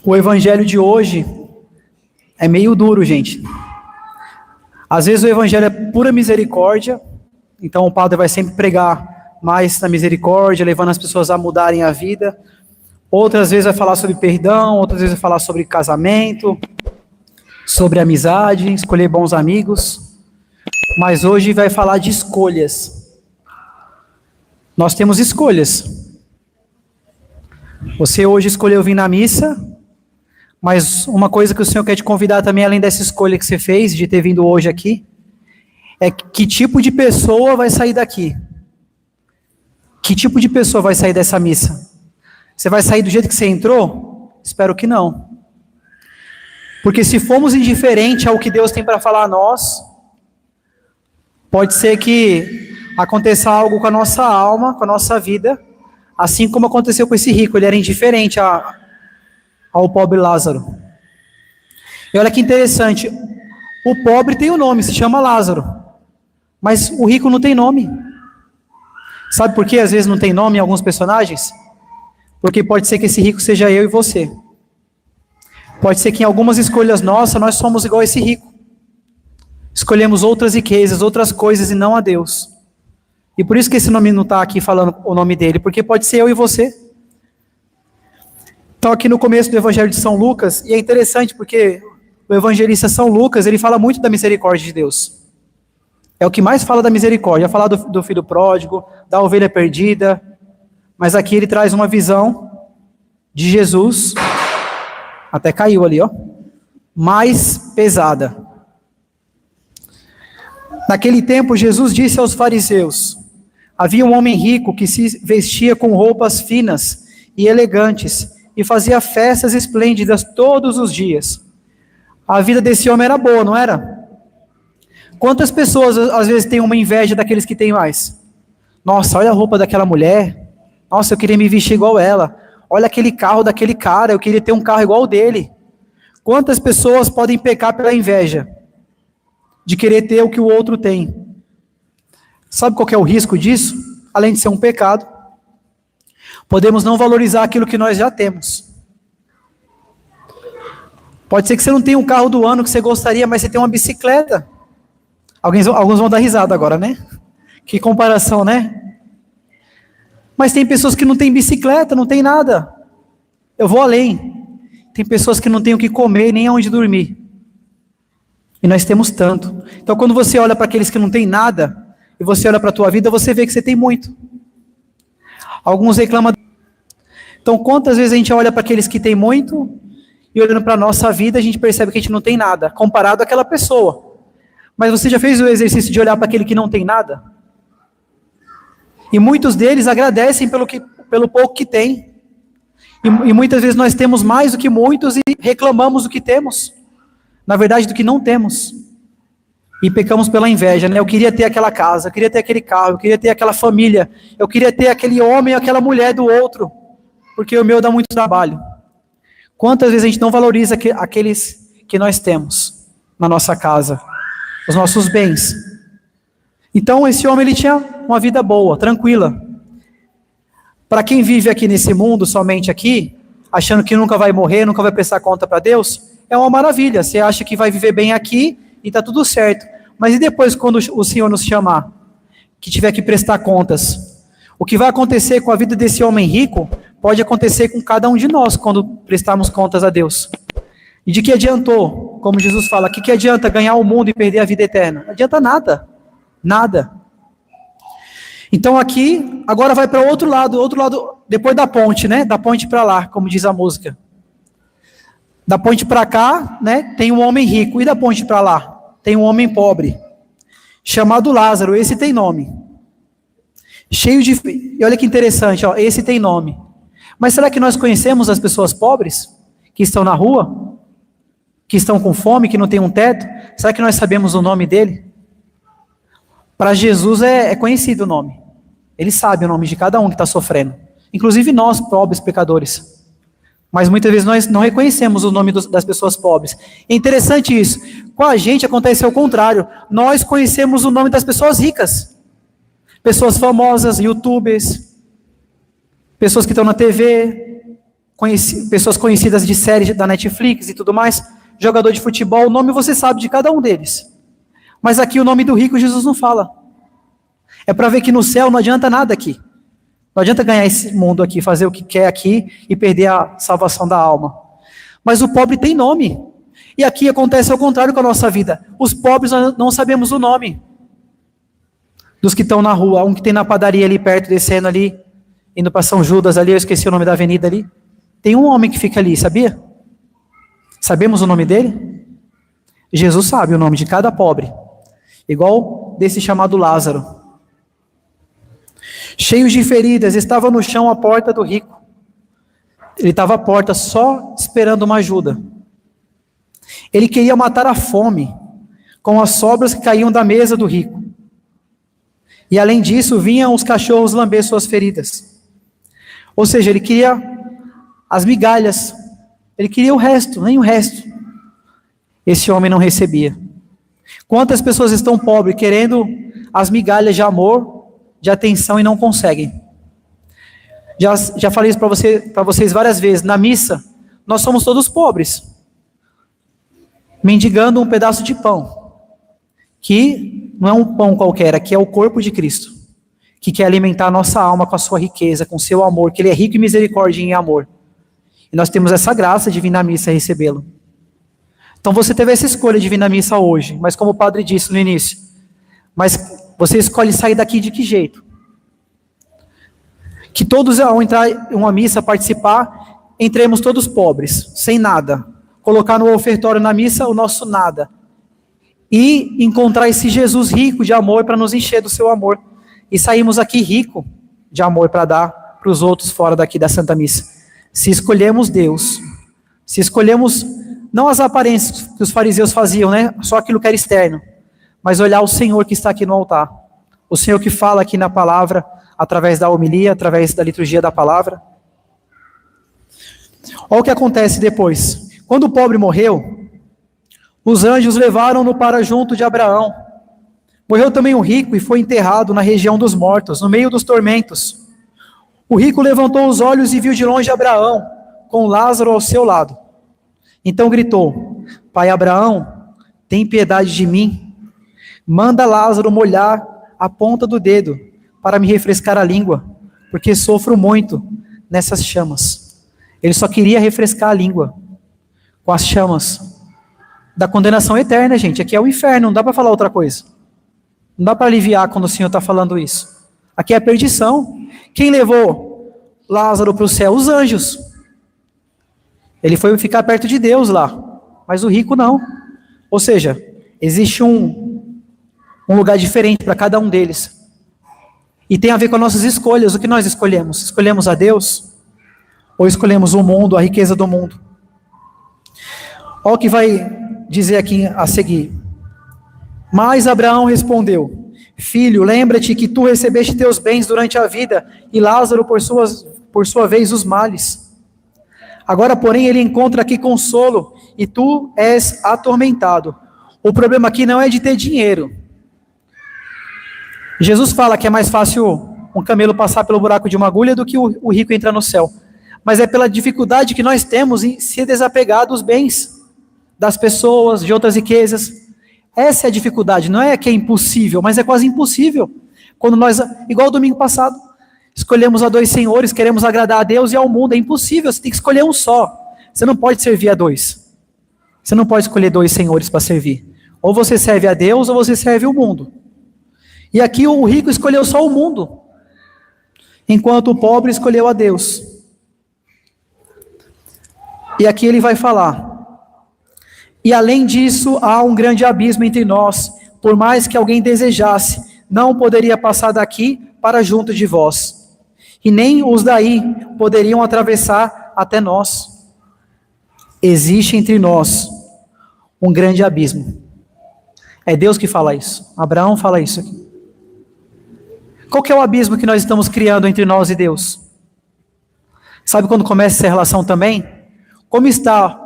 O evangelho de hoje é meio duro, gente. Às vezes o evangelho é pura misericórdia, então o padre vai sempre pregar mais na misericórdia, levando as pessoas a mudarem a vida. Outras vezes vai falar sobre perdão, outras vezes vai falar sobre casamento, sobre amizade, escolher bons amigos. Mas hoje vai falar de escolhas. Nós temos escolhas. Você hoje escolheu vir na missa, mas uma coisa que o Senhor quer te convidar também, além dessa escolha que você fez, de ter vindo hoje aqui, é que tipo de pessoa vai sair daqui? Que tipo de pessoa vai sair dessa missa? Você vai sair do jeito que você entrou? Espero que não. Porque se formos indiferentes ao que Deus tem para falar a nós, pode ser que aconteça algo com a nossa alma, com a nossa vida, assim como aconteceu com esse rico. Ele era indiferente ao pobre Lázaro. E olha que interessante, o pobre tem um nome, se chama Lázaro, mas o rico não tem nome. Sabe por que às vezes não tem nome em alguns personagens? Porque pode ser que esse rico seja eu e você. Pode ser que em algumas escolhas nossas, nós somos igual a esse rico. Escolhemos outras riquezas, outras coisas e não a Deus. E por isso que esse nome não está aqui falando o nome dele, porque pode ser eu e você. Então aqui no começo do Evangelho de São Lucas, e é interessante porque o evangelista São Lucas, ele fala muito da misericórdia de Deus. É o que mais fala da misericórdia, fala do filho pródigo, da ovelha perdida, mas aqui ele traz uma visão de Jesus, até caiu ali, ó, mais pesada. Naquele tempo Jesus disse aos fariseus: havia um homem rico que se vestia com roupas finas e elegantes, e fazia festas esplêndidas todos os dias. A vida desse homem era boa, não era? Quantas pessoas às vezes têm uma inveja daqueles que têm mais? Nossa, olha a roupa daquela mulher. Nossa, eu queria me vestir igual ela. Olha aquele carro daquele cara, eu queria ter um carro igual o dele. Quantas pessoas podem pecar pela inveja? De querer ter o que o outro tem. Sabe qual que é o risco disso? Além de ser um pecado, podemos não valorizar aquilo que nós já temos. Pode ser que você não tenha um carro do ano que você gostaria, mas você tem uma bicicleta. Alguns vão dar risada agora, né? Que comparação, né? Mas tem pessoas que não têm bicicleta, não tem nada. Eu vou além. Tem pessoas que não têm o que comer, nem aonde dormir. E nós temos tanto. Então quando você olha para aqueles que não têm nada, e você olha para a tua vida, você vê que você tem muito. Alguns reclamam. Então quantas vezes a gente olha para aqueles que têm muito, e olhando para a nossa vida, a gente percebe que a gente não tem nada, comparado àquela pessoa. Mas você já fez o exercício de olhar para aquele que não tem nada? E muitos deles agradecem pelo pouco que tem. E muitas vezes nós temos mais do que muitos e reclamamos do que temos. Na verdade, do que não temos. E pecamos pela inveja, né? Eu queria ter aquela casa, eu queria ter aquele carro, eu queria ter aquela família, eu queria ter aquele homem, aquela mulher do outro, porque o meu dá muito trabalho. Quantas vezes a gente não valoriza aqueles que nós temos na nossa casa, os nossos bens? Então esse homem, ele tinha uma vida boa, tranquila. Para quem vive aqui nesse mundo, somente aqui, achando que nunca vai morrer, nunca vai prestar conta para Deus, é uma maravilha. Você acha que vai viver bem aqui e está tudo certo. Mas e depois, quando o Senhor nos chamar, que tiver que prestar contas? O que vai acontecer com a vida desse homem rico, pode acontecer com cada um de nós, quando prestarmos contas a Deus. E de que adiantou? Como Jesus fala, que adianta ganhar o mundo e perder a vida eterna? Não adianta nada. Nada. Então aqui, agora vai para o outro lado, depois da ponte, né? Da ponte para lá, como diz a música. Da ponte para cá, né? Tem um homem rico. E da ponte para lá? Tem um homem pobre, chamado Lázaro. Esse tem nome. Cheio de... E olha que interessante, ó, esse tem nome. Mas será que nós conhecemos as pessoas pobres? Que estão na rua? Que estão com fome, que não tem um teto? Será que nós sabemos o nome dele? Para Jesus é conhecido o nome. Ele sabe o nome de cada um que está sofrendo. Inclusive nós, pobres pecadores. Mas muitas vezes nós não reconhecemos o nome das pessoas pobres. É interessante isso. Com a gente acontece ao contrário. Nós conhecemos o nome das pessoas ricas. Pessoas famosas, youtubers, pessoas que estão na TV. pessoas conhecidas de séries da Netflix e tudo mais, jogador de futebol, o nome você sabe de cada um deles. Mas aqui o nome do rico Jesus não fala. É para ver que no céu não adianta nada aqui. Não adianta ganhar esse mundo aqui, fazer o que quer aqui e perder a salvação da alma. Mas o pobre tem nome. E aqui acontece ao contrário com a nossa vida. Os pobres não sabemos o nome dos que estão na rua. Um que tem na padaria ali perto, descendo ali, indo para São Judas ali, eu esqueci o nome da avenida ali. Tem um homem que fica ali, sabia? Sabemos o nome dele? Jesus sabe o nome de cada pobre. Igual desse chamado Lázaro. Cheio de feridas, estava no chão à porta do rico. Ele estava à porta só esperando uma ajuda. Ele queria matar a fome com as sobras que caíam da mesa do rico. E além disso, vinham os cachorros lamber suas feridas. Ou seja, ele queria as migalhas. Ele queria o resto, nem o resto. Esse homem não recebia. Quantas pessoas estão pobres, querendo as migalhas de amor, de atenção e não conseguem? Já falei isso para vocês várias vezes. Na missa, nós somos todos pobres, mendigando um pedaço de pão, que não é um pão qualquer, aqui é o corpo de Cristo, que quer alimentar a nossa alma com a sua riqueza, com o seu amor, que Ele é rico em misericórdia e em amor. E nós temos essa graça de vir na missa e recebê-lo. Então você teve essa escolha de vir na missa hoje, mas como o padre disse no início, mas você escolhe sair daqui de que jeito? Que todos, ao entrar em uma missa, participar, entremos todos pobres, sem nada. Colocar no ofertório na missa o nosso nada. E encontrar esse Jesus rico de amor para nos encher do seu amor. E saímos aqui rico de amor para dar para os outros fora daqui da Santa Missa. Se escolhemos Deus, se escolhemos não as aparências que os fariseus faziam, né? Só aquilo que era externo, mas olhar o Senhor que está aqui no altar. O Senhor que fala aqui na palavra, através da homilia, através da liturgia da palavra. Olha o que acontece depois. Quando o pobre morreu, os anjos levaram-no para junto de Abraão. Morreu também o rico e foi enterrado na região dos mortos, no meio dos tormentos. O rico levantou os olhos e viu de longe Abraão, com Lázaro ao seu lado. Então gritou: Pai Abraão, tem piedade de mim. Manda Lázaro molhar a ponta do dedo para me refrescar a língua, porque sofro muito nessas chamas. Ele só queria refrescar a língua com as chamas da condenação eterna, gente. Aqui é o inferno, não dá para falar outra coisa. Não dá para aliviar quando o Senhor está falando isso. Aqui é a perdição. Quem levou Lázaro para o céu? Os anjos. Ele foi ficar perto de Deus lá, mas o rico não. Ou seja, existe um lugar diferente para cada um deles. E tem a ver com as nossas escolhas. O que nós escolhemos? Escolhemos a Deus? Ou escolhemos o mundo, a riqueza do mundo? Olha o que vai dizer aqui a seguir. Mas Abraão respondeu: Filho, lembra-te que tu recebeste teus bens durante a vida, e Lázaro por sua vez os males. Agora, porém, ele encontra aqui consolo, e tu és atormentado. O problema aqui não é de ter dinheiro. Jesus fala que é mais fácil um camelo passar pelo buraco de uma agulha do que o rico entrar no céu. Mas é pela dificuldade que nós temos em se desapegar dos bens, das pessoas, de outras riquezas. Essa é a dificuldade, não é que é impossível, mas é quase impossível. Quando nós, igual domingo passado, escolhemos a dois senhores, queremos agradar a Deus e ao mundo, é impossível, você tem que escolher um só. Você não pode servir a dois. Você não pode escolher dois senhores para servir. Ou você serve a Deus ou você serve o mundo. E aqui o rico escolheu só o mundo, enquanto o pobre escolheu a Deus. E aqui ele vai falar: e além disso, há um grande abismo entre nós, por mais que alguém desejasse, não poderia passar daqui para junto de vós, e nem os daí poderiam atravessar até nós. Existe entre nós um grande abismo. É Deus que fala isso. Abraão fala isso aqui. Qual que é o abismo que nós estamos criando entre nós e Deus? Sabe quando começa essa relação também? Como está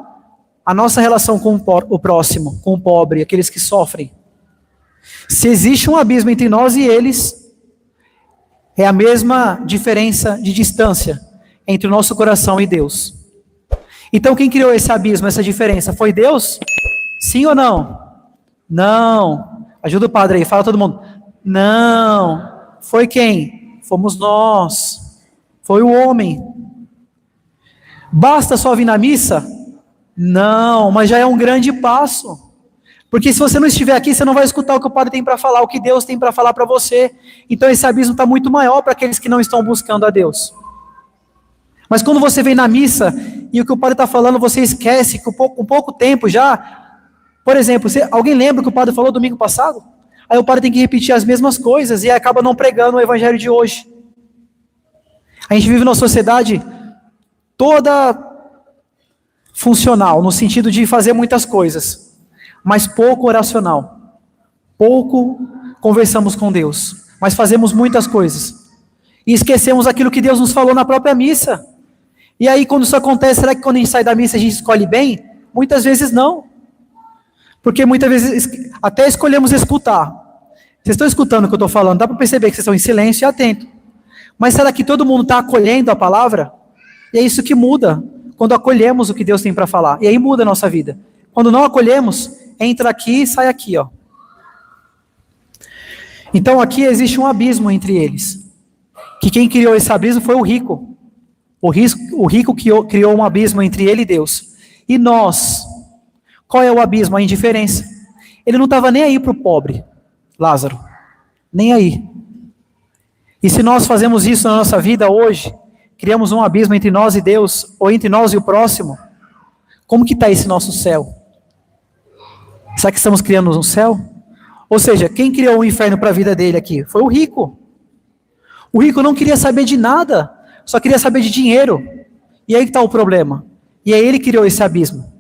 a nossa relação com o próximo, com o pobre, aqueles que sofrem? Se existe um abismo entre nós e eles, é a mesma diferença de distância entre o nosso coração e Deus. Então quem criou esse abismo, essa diferença? Foi Deus? Sim ou não? Não. Ajuda o padre aí, fala todo mundo. Não. Foi quem? Fomos nós. Foi o homem. Basta só vir na missa? Não, mas já é um grande passo. Porque se você não estiver aqui, você não vai escutar o que o padre tem para falar, o que Deus tem para falar para você. Então esse abismo está muito maior para aqueles que não estão buscando a Deus. Mas quando você vem na missa e o que o padre está falando, você esquece que com pouco tempo já... Por exemplo, alguém lembra o que o padre falou domingo passado? Aí o padre tem que repetir as mesmas coisas e acaba não pregando o evangelho de hoje. A gente vive numa sociedade toda funcional, no sentido de fazer muitas coisas, mas pouco oracional. Pouco conversamos com Deus, mas fazemos muitas coisas. E esquecemos aquilo que Deus nos falou na própria missa. E aí quando isso acontece, será que quando a gente sai da missa a gente escolhe bem? Muitas vezes não. Porque muitas vezes até escolhemos escutar. Vocês estão escutando o que eu estou falando? Dá para perceber que vocês estão em silêncio e atento. Mas será que todo mundo está acolhendo a palavra? E é isso que muda, quando acolhemos o que Deus tem para falar. E aí muda a nossa vida. Quando não acolhemos, entra aqui e sai aqui, ó. Então aqui existe um abismo entre eles. Que quem criou esse abismo foi o rico. O rico criou um abismo entre ele e Deus. E nós, qual é o abismo? A indiferença. Ele não estava nem aí para o pobre, Lázaro. Nem aí. E se nós fazemos isso na nossa vida hoje, criamos um abismo entre nós e Deus, ou entre nós e o próximo, como que está esse nosso céu? Será que estamos criando um céu? Ou seja, quem criou o inferno para a vida dele aqui? Foi o rico. O rico não queria saber de nada, só queria saber de dinheiro. E aí que está o problema. E aí ele criou esse abismo.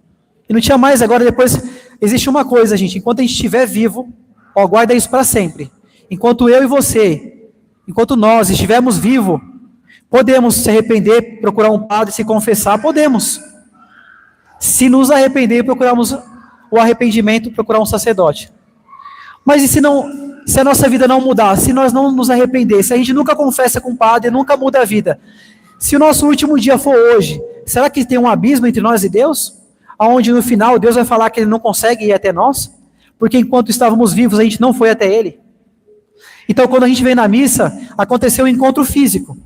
E não tinha mais, agora depois, existe uma coisa, gente, enquanto a gente estiver vivo, ó, guarda isso para sempre. Enquanto eu e você, enquanto nós estivermos vivos, podemos se arrepender, procurar um padre, se confessar, podemos. Se nos arrepender, procurarmos o arrependimento, procurar um sacerdote. Mas e se a nossa vida não mudar, se nós não nos arrepender, se a gente nunca confessa com o padre, nunca muda a vida, se o nosso último dia for hoje, será que tem um abismo entre nós e Deus? Onde no final Deus vai falar que Ele não consegue ir até nós? Porque enquanto estávamos vivos, a gente não foi até Ele. Então quando a gente vem na missa, aconteceu um encontro físico.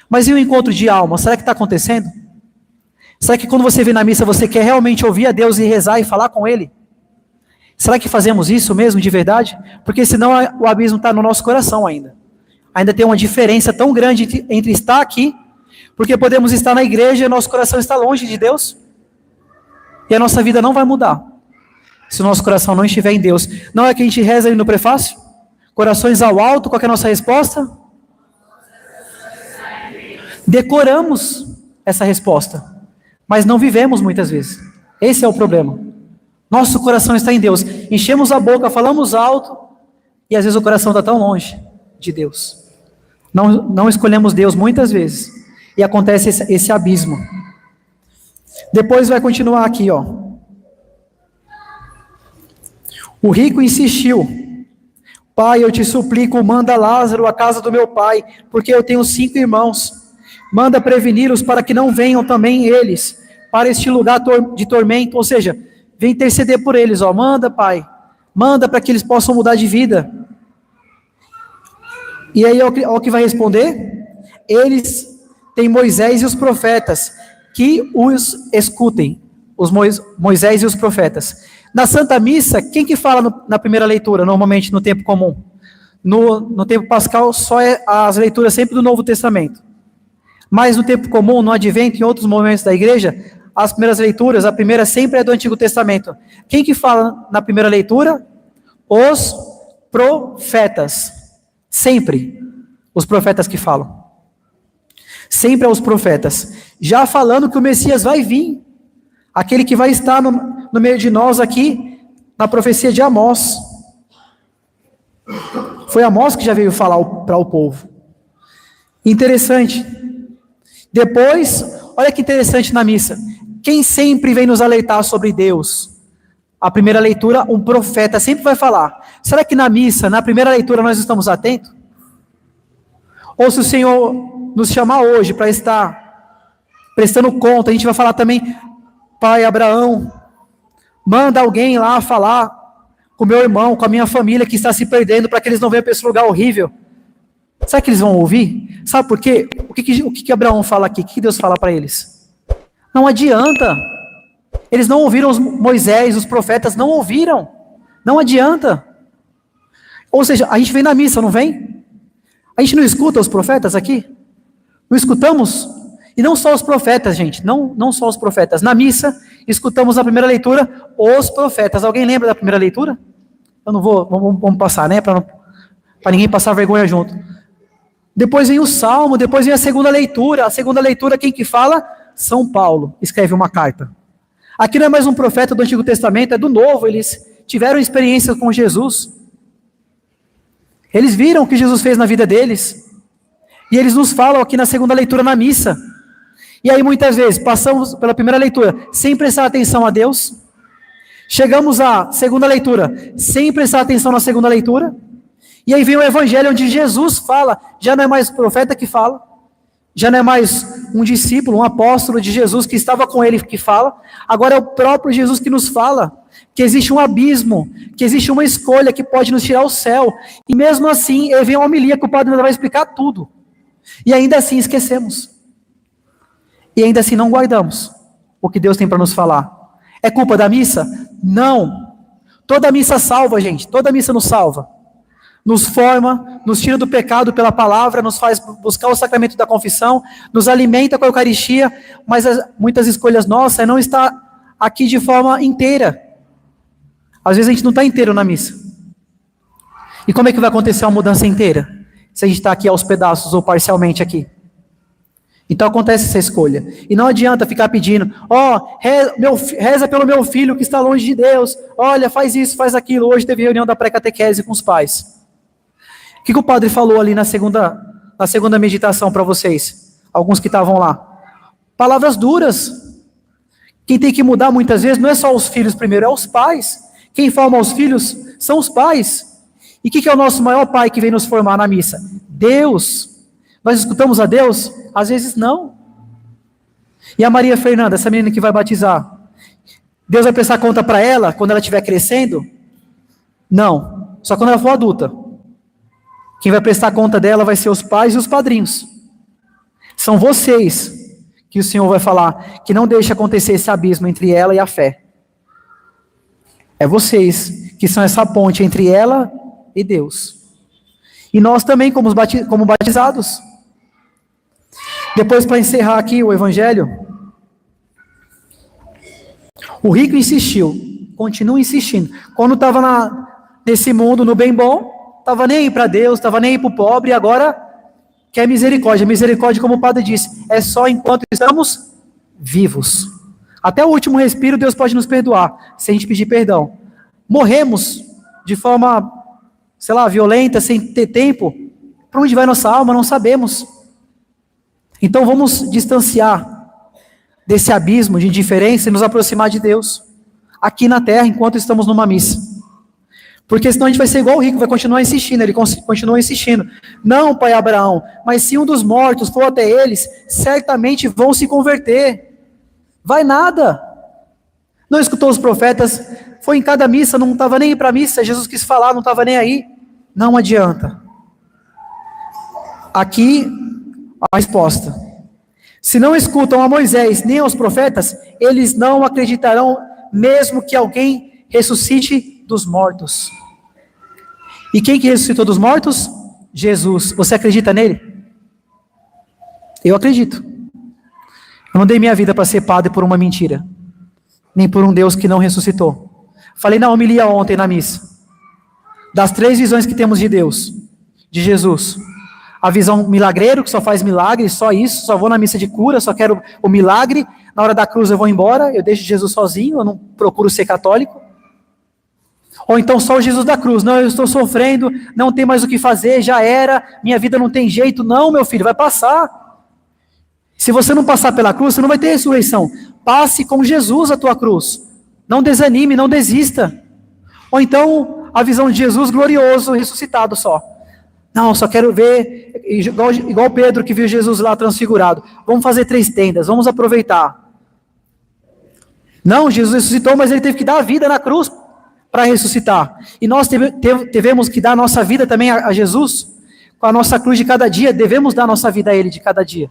Mas e o encontro de alma? Será que está acontecendo? Será que quando você vem na missa, você quer realmente ouvir a Deus e rezar e falar com Ele? Será que fazemos isso mesmo de verdade? Porque senão o abismo está no nosso coração ainda. Ainda tem uma diferença tão grande entre estar aqui, porque podemos estar na igreja e nosso coração está longe de Deus. E a nossa vida não vai mudar, se o nosso coração não estiver em Deus. Não é que a gente reza ali no prefácio? Corações ao alto, qual é a nossa resposta? Decoramos essa resposta, mas não vivemos muitas vezes. Esse é o problema. Nosso coração está em Deus. Enchemos a boca, falamos alto, e às vezes o coração está tão longe de Deus. Não escolhemos Deus muitas vezes, e acontece esse abismo. Depois vai continuar aqui, ó. O rico insistiu: Pai, eu te suplico, manda Lázaro à casa do meu pai, porque eu tenho 5 irmãos. Manda preveni-los para que não venham também eles para este lugar de tormento. Ou seja, vem interceder por eles, ó. Manda, Pai. Manda para que eles possam mudar de vida. E aí, olha o que vai responder. Eles têm Moisés e os profetas, que os escutem. Os Moisés e os profetas. Na Santa Missa, quem que fala na primeira leitura, normalmente no tempo comum? No tempo pascal, só é as leituras sempre do Novo Testamento. Mas no tempo comum, no Advento, em outros momentos da igreja, as primeiras leituras, a primeira sempre é do Antigo Testamento. Quem que fala na primeira leitura? Os profetas. Sempre. Os profetas que falam. Sempre é os profetas. Já falando que o Messias vai vir. Aquele que vai estar no meio de nós aqui, na profecia de Amós. Foi Amós que já veio falar para o povo. Interessante. Depois, olha que interessante na missa. Quem sempre vem nos alertar sobre Deus? A primeira leitura, um profeta sempre vai falar. Será que na missa, na primeira leitura, nós estamos atentos? Ou se o Senhor nos chamar hoje para estar prestando conta. A gente vai falar também, pai Abraão, manda alguém lá falar com o meu irmão, com a minha família que está se perdendo, para que eles não venham para esse lugar horrível. Sabe que eles vão ouvir? Sabe por quê? O que Abraão fala aqui? O que Deus fala para eles? Não adianta. Eles não ouviram Moisés, os profetas não ouviram. Não adianta. Ou seja, a gente vem na missa, não vem? A gente não escuta os profetas aqui? Não escutamos? E não só os profetas, gente. Não só os profetas. Na missa, escutamos na primeira leitura os profetas. Alguém lembra da primeira leitura? Eu não vou, vamos passar, né? Para ninguém passar vergonha junto. Depois vem o Salmo, depois vem a segunda leitura. A segunda leitura, quem que fala? São Paulo. Escreve uma carta. Aqui não é mais um profeta do Antigo Testamento, é do Novo. Eles tiveram experiência com Jesus. Eles viram o que Jesus fez na vida deles. E eles nos falam aqui na segunda leitura na missa. E aí muitas vezes passamos pela primeira leitura sem prestar atenção a Deus. Chegamos à segunda leitura sem prestar atenção na segunda leitura. E aí vem o evangelho onde Jesus fala. Já não é mais o profeta que fala. Já não é mais um discípulo, um apóstolo de Jesus que estava com ele que fala. Agora é o próprio Jesus que nos fala que existe um abismo, que existe uma escolha que pode nos tirar o céu. E mesmo assim, ele vem uma homilia que o padre ainda vai explicar tudo. E ainda assim esquecemos. E ainda assim não guardamos o que Deus tem para nos falar. É culpa da missa? Não. Toda missa salva, gente. Toda missa nos salva. Nos forma, nos tira do pecado pela palavra, nos faz buscar o sacramento da confissão, nos alimenta com a Eucaristia, mas muitas escolhas nossas é não estar aqui de forma inteira. Às vezes a gente não está inteiro na missa. E como é que vai acontecer uma mudança inteira? Se a gente está aqui aos pedaços ou parcialmente aqui. Então acontece essa escolha. E não adianta ficar pedindo, reza pelo meu filho que está longe de Deus, olha, faz isso, faz aquilo. Hoje teve reunião da pré-catequese com os pais. O que o padre falou ali na segunda meditação para vocês? Alguns que estavam lá. Palavras duras. Quem tem que mudar muitas vezes não é só os filhos primeiro, é os pais. Quem forma os filhos são os pais. E o que é o nosso maior pai que vem nos formar na missa? Deus. Nós escutamos a Deus? Às vezes não. E a Maria Fernanda, essa menina que vai batizar, Deus vai prestar conta para ela quando ela estiver crescendo? Não. Só quando ela for adulta. Quem vai prestar conta dela vai ser os pais e os padrinhos. São vocês que o Senhor vai falar que não deixe acontecer esse abismo entre ela e a fé. É vocês que são essa ponte entre ela e Deus. E nós também, como batizados. Depois, para encerrar aqui o evangelho, o rico insistiu, continua insistindo. Quando estava nesse mundo, no bem bom, estava nem aí para Deus, estava nem aí para o pobre, e agora quer misericórdia. Misericórdia, como o padre disse, é só enquanto estamos vivos. Até o último respiro, Deus pode nos perdoar, se a gente pedir perdão. Morremos de forma, violenta, sem ter tempo. Para onde vai nossa alma, não sabemos. Então vamos distanciar desse abismo de indiferença e nos aproximar de Deus, aqui na terra, enquanto estamos numa missa. Porque senão a gente vai ser igual o rico, vai continuar insistindo, ele continua insistindo. Não, pai Abraão, mas se um dos mortos for até eles, certamente vão se converter. Vai nada. Não escutou os profetas, foi em cada missa, não estava nem aí para a missa, Jesus quis falar, não estava nem aí. Não adianta. Aqui a resposta. Se não escutam a Moisés nem aos profetas, eles não acreditarão, mesmo que alguém ressuscite dos mortos. E quem que ressuscitou dos mortos? Jesus. Você acredita nele? Eu acredito. Eu não dei minha vida para ser padre por uma mentira, nem por um Deus que não ressuscitou. Falei na homilia ontem na missa, das 3 visões que temos de Deus, de Jesus. A visão milagreiro, que só faz milagre, só isso, só vou na missa de cura, só quero o milagre, na hora da cruz eu vou embora, eu deixo Jesus sozinho, eu não procuro ser católico. Ou então só o Jesus da cruz, não, eu estou sofrendo, não tem mais o que fazer, já era, minha vida não tem jeito. Não, meu filho, vai passar. Se você não passar pela cruz, você não vai ter ressurreição. Passe com Jesus a tua cruz, não desanime, não desista. Ou então a visão de Jesus glorioso, ressuscitado só. Não, só quero ver, igual Pedro que viu Jesus lá transfigurado. Vamos fazer 3 tendas, vamos aproveitar. Não, Jesus ressuscitou, mas ele teve que dar a vida na cruz para ressuscitar. E nós devemos que dar a nossa vida também a Jesus, com a nossa cruz de cada dia, devemos dar a nossa vida a Ele de cada dia.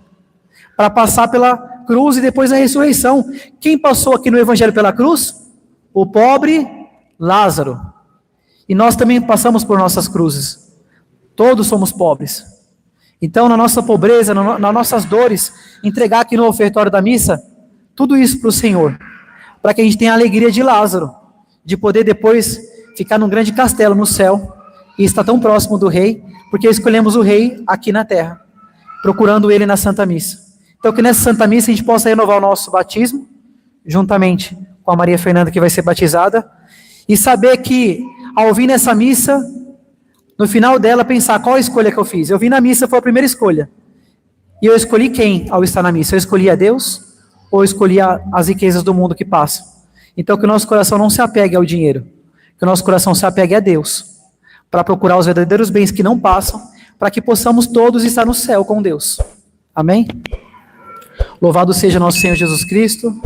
Para passar pela cruz e depois a ressurreição. Quem passou aqui no Evangelho pela cruz? O pobre Lázaro. E nós também passamos por nossas cruzes. Todos somos pobres. Então, na nossa pobreza, nas nossas dores, entregar aqui no ofertório da missa, tudo isso para o Senhor. Para que a gente tenha a alegria de Lázaro, de poder depois ficar num grande castelo no céu, e estar tão próximo do rei, porque escolhemos o rei aqui na terra, procurando ele na Santa Missa. Então, que nessa Santa Missa a gente possa renovar o nosso batismo, juntamente com a Maria Fernanda que vai ser batizada, e saber que, ao vir nessa missa, no final dela, pensar qual a escolha que eu fiz. Eu vim na missa, foi a primeira escolha. E eu escolhi quem ao estar na missa? Eu escolhi a Deus ou eu escolhi as riquezas do mundo que passam? Então, que o nosso coração não se apegue ao dinheiro. Que o nosso coração se apegue a Deus. Para procurar os verdadeiros bens que não passam, para que possamos todos estar no céu com Deus. Amém? Louvado seja nosso Senhor Jesus Cristo.